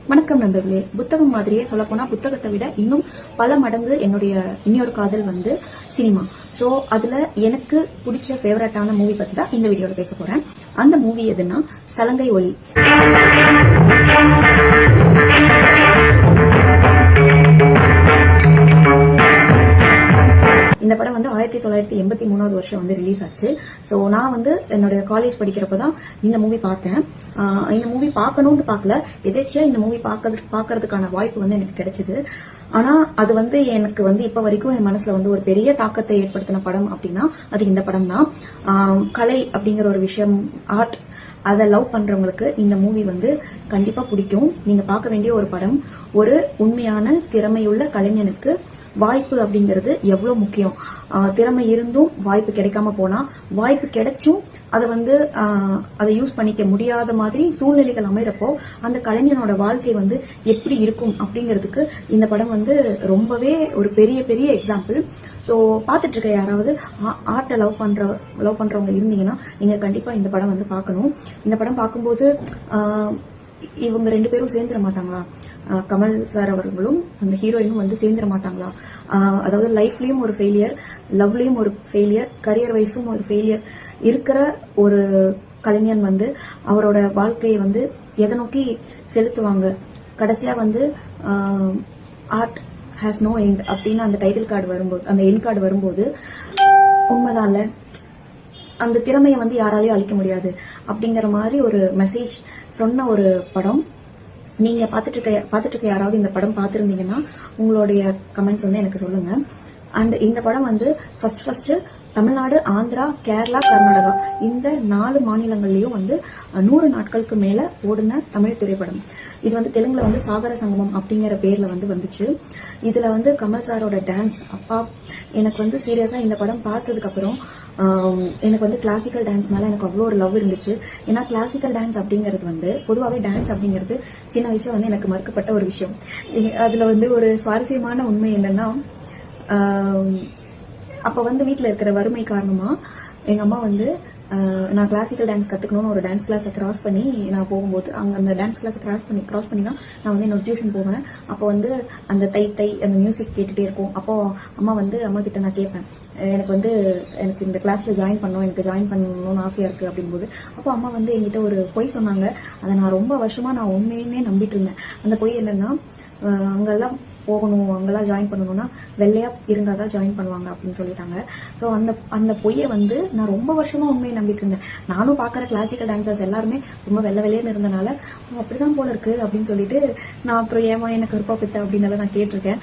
வணக்கம் நண்பர்களே. புத்தகம் மாதிரியே சொல்லப்போனா புத்தகத்தை விட இன்னும் பல மடங்கு என்னுடைய இன்னொரு காதல் வந்து சினிமா. ஸோ அதுல எனக்கு பிடிச்ச ஃபேவரட்டான மூவி பத்தி தான் இந்த வீடியோவில் பேச போறேன். அந்த மூவி எதுன்னா சலங்கை ஒலி. இந்த படம் வந்து 1983 வருஷம் வந்து ரிலீஸ் ஆச்சு. ஸோ நான் வந்து என்னுடைய காலேஜ் படிக்கிறப்பதான் இந்த மூவி பார்த்தேன். இந்த மூவி பார்க்கணும்னு பார்க்கல, எதேச்சியா இந்த மூவி பார்க்கறதுக்கான வாய்ப்பு வந்து எனக்கு கிடைச்சது. ஆனா அது வந்து எனக்கு வந்து இப்ப வரைக்கும் என் மனசுல வந்து ஒரு பெரிய தாக்கத்தை ஏற்படுத்தின படம் அப்படின்னா அது இந்த படம் தான். கலை அப்படிங்கிற ஒரு விஷயம், ஆர்ட், அதை லவ் பண்றவங்களுக்கு இந்த மூவி வந்து கண்டிப்பா பிடிக்கும். நீங்க பார்க்க வேண்டிய ஒரு படம். ஒரு உண்மையான திறமையுள்ள கலைஞனுக்கு வாய்ப்பு அப்படிங்கிறது எவ்வளவு முக்கியம். திறமை இருந்தும் வாய்ப்பு கிடைக்காம போனா, வாய்ப்பு கிடைச்சும் அதை வந்து அதை யூஸ் பண்ணிக்க முடியாத மாதிரி சூழ்நிலைகள் அமைறப்போ அந்த கலைஞனோட வாழ்க்கை வந்து எப்படி இருக்கும் அப்படிங்கிறதுக்கு இந்த படம் வந்து ரொம்பவே ஒரு பெரிய பெரிய எக்ஸாம்பிள். ஸோ பார்த்துட்டு இருக்க யாராவது ஆர்ட்டை லவ் பண்றவங்க இருந்தீங்கன்னா நீங்க கண்டிப்பா இந்த படம் வந்து பார்க்கணும். இந்த படம் பார்க்கும்போது இவங்க ரெண்டு பேரும் சேர்ந்துட மாட்டாங்களா, கமல் சார் அவர்களும் அந்த ஹீரோயினும் வந்து சேர்ந்துட மாட்டாங்களா, அதாவது லைஃப்லயும் ஒரு ஃபெயிலியர், லவ்லயும் ஒரு ஃபெயிலியர், கரியர் வைஸும் ஒரு ஃபெயிலியர் இருக்கிற ஒரு கலைஞன் வந்து அவரோட வாழ்க்கையை வந்து எதை நோக்கி செலுத்துவாங்க. கடைசியா வந்து ஆர்ட் ஹேஸ் நோ எண்ட் அப்படின்னு அந்த டைட்டில் கார்டு வரும்போது, அந்த எண்ட் கார்டு வரும்போது உண்மைதான்ல, அந்த திறமையை வந்து யாராலையும் அழிக்க முடியாது அப்படிங்கிற மாதிரி ஒரு மெசேஜ் சொன்ன ஒரு படம். நீங்க பார்த்துட்டு இருக்க யாராவது இந்த படம் பார்த்துருந்தீங்கன்னா உங்களுடைய கமெண்ட்ஸ் வந்து எனக்கு சொல்லுங்க. அண்ட் இந்த படம் வந்து ஃபர்ஸ்ட் தமிழ்நாடு, ஆந்திரா, கேரளா, கர்நாடகா இந்த 4 மாநிலங்கள்லயும் வந்து 100 நாட்களுக்கு மேல ஓடின தமிழ் திரைப்படம். இது வந்து தெலுங்குல வந்து சாகர சங்கமம் அப்படிங்கிற பேர்ல வந்து வந்துச்சு. இதுல வந்து கமல் சாரோட டான்ஸ், அப்பா எனக்கு வந்து சீரியஸா இந்த படம் பார்த்ததுக்கு அப்புறம் எனக்கு வந்து கிளாசிக்கல் டான்ஸ் மேல எனக்கு அவ்வளோ ஒரு லவ் இருந்துச்சு. ஏன்னா கிளாசிக்கல் டான்ஸ் அப்படிங்கிறது வந்து பொதுவாகவே டான்ஸ் அப்படிங்கிறது சின்ன வயசுல வந்து எனக்கு மறுக்கப்பட்ட ஒரு விஷயம். அதுல வந்து ஒரு சுவாரஸ்யமான உண்மை என்னன்னா, அப்ப வந்து வீட்டுல இருக்கிற வறுமை காரணமா எங்க அம்மா வந்து நான் கிளாசிக்கல் டான்ஸ் கத்துக்கணும்னு ஒரு டான்ஸ் கிளாஸை கிராஸ் பண்ணி நான் போகும்போது, அங்க அந்த டான்ஸ் கிளாஸை கிராஸ் பண்ணி தான் நான் வந்து என்னோட டியூஷன் போவேன். அப்போ வந்து அந்த தை அந்த மியூசிக் கேட்டுட்டே இருக்கும். அப்போ அம்மா கிட்ட நான் கேட்பேன், எனக்கு இந்த கிளாஸ்ல ஜாயின் பண்ணணும்னு ஆசையா இருக்கு அப்படிங்கும்போது, அப்போ அம்மா வந்து என்கிட்ட ஒரு பொய் சொன்னாங்க. அதை நான் ரொம்ப வருஷமா நான் உண்மையுமே நம்பிட்டு இருந்தேன். அந்த பொய் என்னன்னா, அங்கெல்லாம் போகணும், அங்கெல்லாம் ஜாயின் பண்ணணும்னா வெள்ளையா இருந்தாதான் ஜாயின் பண்ணுவாங்க அப்படின்னு சொல்லிட்டாங்க. ஸோ அந்த பொய்யை வந்து நான் ரொம்ப வருஷமா உண்மையை நம்பிட்டு இருந்தேன். நானும் பாக்குற கிளாசிக்கல் டான்சர்ஸ் எல்லாருமே ரொம்ப வெள்ளையேன்னு இருந்தனால அப்படிதான் போல இருக்கு அப்படின்னு சொல்லிட்டு நான் அப்புறம் ஏமா என்ன கருப்பா பித்த அப்படின்னு நான் கேட்டிருக்கேன்.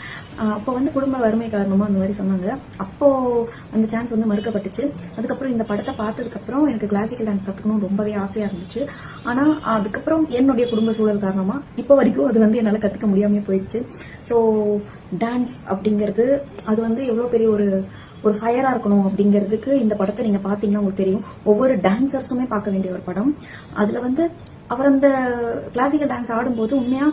அப்போ வந்து குடும்ப வறுமை காரணமா அந்த மாதிரி சொன்னாங்க. அப்போ அந்த சான்ஸ் வந்து மறுக்கப்பட்டுச்சு. அதுக்கப்புறம் இந்த படத்தை பார்த்ததுக்கு அப்புறம் எனக்கு கிளாசிக்கல் டான்ஸ் கத்துக்கணும் ரொம்பவே ஆசையா இருந்துச்சு. ஆனா அதுக்கப்புறம் என்னுடைய குடும்ப சூழல் காரணமா இப்போ வரைக்கும் அது வந்து என்னால கத்துக்க முடியாம போயிடுச்சு. ஸோ டான்ஸ் அப்படிங்கிறது அது வந்து எவ்வளவு பெரிய ஒரு ஃபயரா இருக்கணும் அப்படிங்கிறதுக்கு இந்த படத்தை நீங்க பாத்தீங்கன்னா உங்களுக்கு தெரியும். ஒவ்வொரு டான்சர்ஸுமே பார்க்க வேண்டிய ஒரு படம். அதுல வந்து அவர் அந்த கிளாசிக்கல் டான்ஸ் ஆடும்போது உண்மையா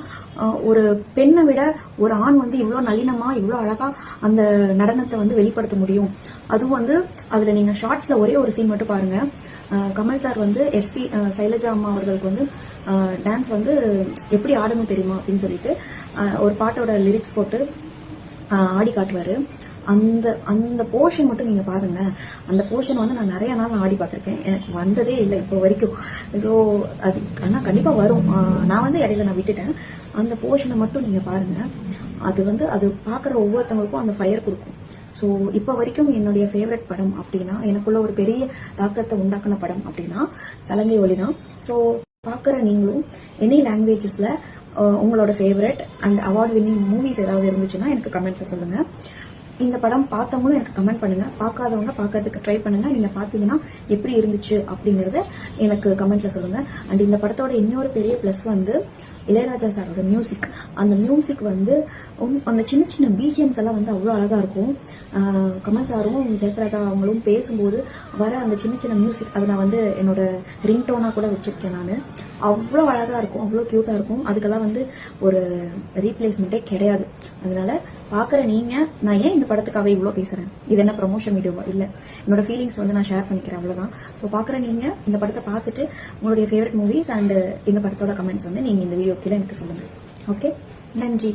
ஒரு பெண்ணை விட ஒரு ஆண் வந்து இவ்வளவு நளினமா இவ்வளவு அழகா அந்த நடனத்தை வந்து வெளிப்படுத்த முடியும். அதுவும் வந்து அதுல நீங்க ஷார்ட்ஸ்ல ஒரே ஒரு சீன் மட்டும் பாருங்க. கமல் சார் வந்து எஸ்பி சைலஜா அம்மா அவர்களுக்கு வந்து டான்ஸ் வந்து எப்படி ஆடணும் தெரியுமா அப்படின்னு சொல்லிட்டு ஒரு பாட்டோட லிரிக்ஸ் போட்டு ஆடி காட்டுவாரு. அந்த போர்ஷன் மட்டும் நீங்க பாருங்க. அந்த போர்ஷன் வந்து நான் நிறைய நாள் ஆடி பார்த்திருக்கேன், எனக்கு வந்ததே இல்லை இப்போ வரைக்கும். ஸோ அது ஆனா கண்டிப்பா வரும். நான் வந்து இடையில நான் விட்டுட்டேன். அந்த போர்ஷனை மட்டும் நீங்க பாருங்க. அது பாக்குற ஒவ்வொருத்தவங்களுக்கும் அந்த ஃபயர் கொடுக்கும். ஸோ இப்போ வரைக்கும் என்னுடைய ஃபேவரட் படம் அப்படின்னா, எனக்குள்ள ஒரு பெரிய தாக்கத்தை உண்டாக்குன படம் அப்படின்னா சலங்கை ஒலி தான். ஸோ பாக்குற நீங்களும் எனி லாங்குவேஜஸ்ல உங்களோட favourite and award winning movies ஏதாவது இருந்துச்சுன்னா எனக்கு கமெண்ட்ல சொல்லுங்க. இந்த படம் பார்த்தவங்களும் எனக்கு கமெண்ட் பண்ணுங்க. பார்க்காதவங்க பார்க்கறதுக்கு ட்ரை பண்ணுங்க. நீங்க பாத்தீங்கன்னா எப்படி இருந்துச்சு அப்படிங்கறத எனக்கு கமெண்ட்ல சொல்லுங்க. அண்ட் இந்த படத்தோட இன்னொரு பெரிய பிளஸ் வந்து இளையராஜா சாரோட மியூசிக். அந்த மியூசிக் வந்து அந்த சின்ன சின்ன பிஜிஎம்ஸ் எல்லாம் வந்து அவ்வளோ அழகா இருக்கும். கமல் சாரும் ஜெயபிரதா அவங்களும் பேசும்போது வர அந்த சின்ன சின்ன மியூசிக் அதை நான் வந்து என்னோட ரிங்டோனா கூட வச்சிருக்கேன். நான் அவ்வளோ அழகா இருக்கும், அவ்வளோ கியூட்டா இருக்கும். அதுக்கெல்லாம் வந்து ஒரு ரீப்ளேஸ்மெண்ட்டே கிடையாது. அதனால பாக்குற நீங்க, நான் ஏன் இந்த படத்துக்காக இவ்வளோ பேசுறேன், இது என்ன ப்ரமோஷன் வீடியோவா இல்ல, என்னோட ஃபீலிங்ஸ் வந்து நான் ஷேர் பண்ணிக்கிறேன், அவ்வளவுதான். ஸோ பாக்குற நீங்க இந்த படத்தை பார்த்துட்டு உங்களுடைய ஃபேவரட் மூவிஸ் அண்ட் இந்த படத்தோட கமெண்ட்ஸ் வந்து நீங்க இந்த வீடியோ கீழே எனக்கு சொல்லுங்க. ஓகே, நன்றி.